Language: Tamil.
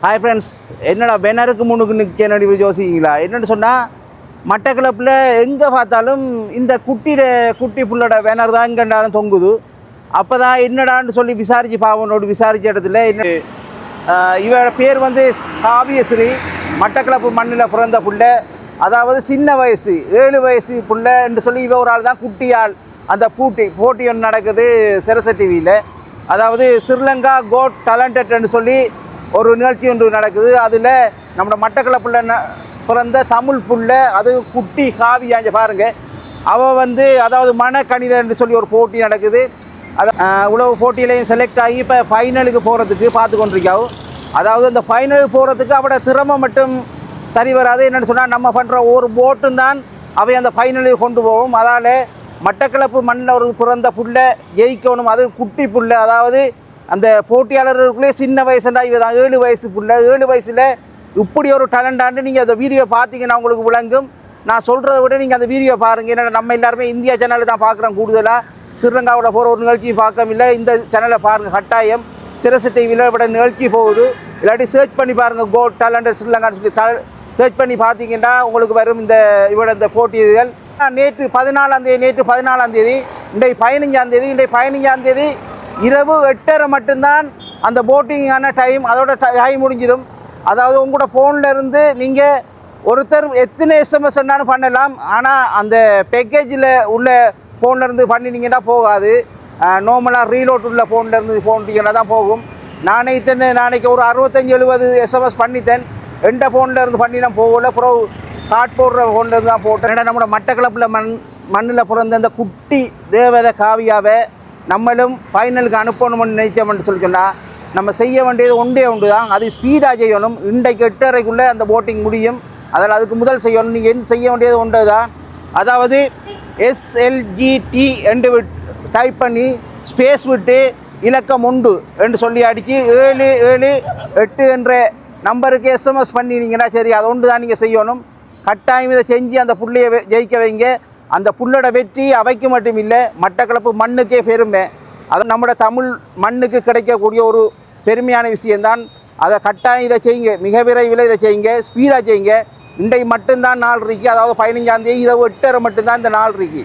ஹாய் ஃப்ரெண்ட்ஸ், என்னடா பேனருக்கு முன்னுக்கு நிற்க யோசிக்கிறீங்களா? என்னென்னு சொன்னால் மட்டக்களப்பில் எங்கே பார்த்தாலும் இந்த குட்டி புள்ளோட பேனர் தான் எங்கேண்டாலும் தொங்குது. அப்போ தான் என்னடான்னு சொல்லி விசாரித்து பாவனோடு விசாரித்த இடத்துல இவரோட பேர் காவியஸ்ரீ. மட்டக்களப்பு மண்ணில் பிறந்த புள்ள, அதாவது சின்ன வயசு 7 வயசு புள்ள என்று சொல்லி இவ ஒரு ஆள் தான் குட்டியால். அந்த போட்டி ஒன்று நடக்குது சிரச டிவியில். அதாவது ஸ்ரீலங்கா கோட் டேலண்டட்னு சொல்லி ஒரு நிகழ்ச்சி ஒன்று நடக்குது. அதில் நம்ம மட்டக்களப்பில் பிறந்த தமிழ் புள்ள, அது குட்டி காவியாஞ்ச பாருங்கள். அவள் அதாவது மனக்கணிதன்னு சொல்லி ஒரு போட்டி நடக்குது. உழவு போட்டியிலையும் செலக்ட் ஆகி இப்போ ஃபைனலுக்கு போகிறதுக்கு பார்த்து கொண்டிருக்காவும். அதாவது அந்த ஃபைனலுக்கு போகிறதுக்கு அவட திறமை மட்டும் சரி வராது. என்னென்னு சொன்னால் நம்ம பண்ணுற ஒரு போட்டும் தான் அவை அந்த ஃபைனலுக்கு கொண்டு போகும். அதால் மட்டக்களப்பு மண்ணில் ஒரு பிறந்த புள்ள ஜெயிக்கணும். அது குட்டி புள்ள, அதாவது அந்த போட்டியாளர்களுக்குள்ளே சின்ன வயசுண்டா இவ தான் 7 வயசு புள்ள. 7 வயசில் இப்படி ஒரு டேலண்டாண்டு நீங்கள் அந்த வீடியோ பார்த்தீங்கன்னா உங்களுக்கு விளங்கும். நான் சொல்கிறத விட நீங்கள் அந்த வீடியோ பாருங்கள். ஏன்னா நம்ம எல்லாருமே இந்தியா சேனலில் தான் பார்க்குறோம். கூடுதலாக ஸ்ரீலங்காவோட போகிற ஒரு நிகழ்ச்சியும் பார்க்கவில்லை. இந்த சேனலை பாருங்கள், கட்டாயம் சிரச டிவியில் விட நிகழ்ச்சி போகுது. இல்லாட்டி சர்ச் பண்ணி பாருங்கள், கோட் டேலண்டட் ஸ்ரீலங்கான்னு சொல்லி சர்ச் பண்ணி பார்த்தீங்கன்னா உங்களுக்கு வரும் இந்த போட்டிகள். நேற்று 14ஆம் தேதி, இன்றைக்கு 15ஆம் தேதி. இன்றைக்கு 15ஆம் தேதி இரவு 8:30 மட்டும்தான் அந்த போட்டிங்கான டைம். அதோட டைம் முடிஞ்சிடும். அதாவது உங்களோட ஃபோனில் இருந்து நீங்கள் ஒருத்தர் எத்தனை எஸ்எம்எஸ் என்னாலும் பண்ணலாம். ஆனால் அந்த பேக்கேஜில் உள்ள ஃபோன்லேருந்து பண்ணினீங்கன்னா போகாது. நார்மலாக ரீலோட் உள்ள ஃபோன்லேருந்து போனீங்கன்னா தான் போகும். நாளைக்கு ஒரு 65-70 எஸ்எம்எஸ் பண்ணித்தேன். எந்த ஃபோன்லேருந்து பண்ணினா போகல. அப்புறம் கார்ட் போடுற ஃபோன்லேருந்து தான் போட்டேன். ஏன்னா நம்மளோட மட்டக்களப்பில் மண்ணில் பிறந்த அந்த குட்டி தேவதை காவியாவை நம்மளும் ஃபைனலுக்கு அனுப்பணும்னு நினைச்சோம்னு சொல்லி சொன்னால் நம்ம செய்ய வேண்டியது ஒன்று தான். அது ஸ்பீடாக செய்யணும். இன்றைக்கு 8:30க்குள்ளே அந்த போட்டிங் முடியும். அதில் அதுக்கு முதல் செய்யணும். நீங்கள் என்ன செய்ய வேண்டியது ஒன்று தான். அதாவது SLGT என்று டைப் பண்ணி ஸ்பேஸ் விட்டு இலக்கம் 1 என்று சொல்லி அடித்து 778 என்ற நம்பருக்கு எஸ்எம்எஸ் பண்ணினீங்கன்னா சரி. அது ஒன்று தான் நீங்கள் செய்யணும். கட்டாயம் இதை செஞ்சு அந்த புள்ளையை ஜெயிக்க வைங்க. அந்த புள்ளோட வெற்றி அவைக்கு மட்டும் இல்லை, மட்டக்களப்பு மண்ணுக்கே பெருமை. அது நம்மளோட தமிழ் மண்ணுக்கு கிடைக்கக்கூடிய ஒரு பெருமையான விஷயந்தான். அதை கட்டாயம் இதை செய்யுங்க. மிக விரைவில் இதை செய்யுங்க, ஸ்பீடாக செய்யுங்க. இன்றைக்கு மட்டும்தான் நாள் இருக்கு. அதாவது 15ஆம் தேதி இரவு 8:30 மட்டும்தான் இந்த நாள் இருக்கு.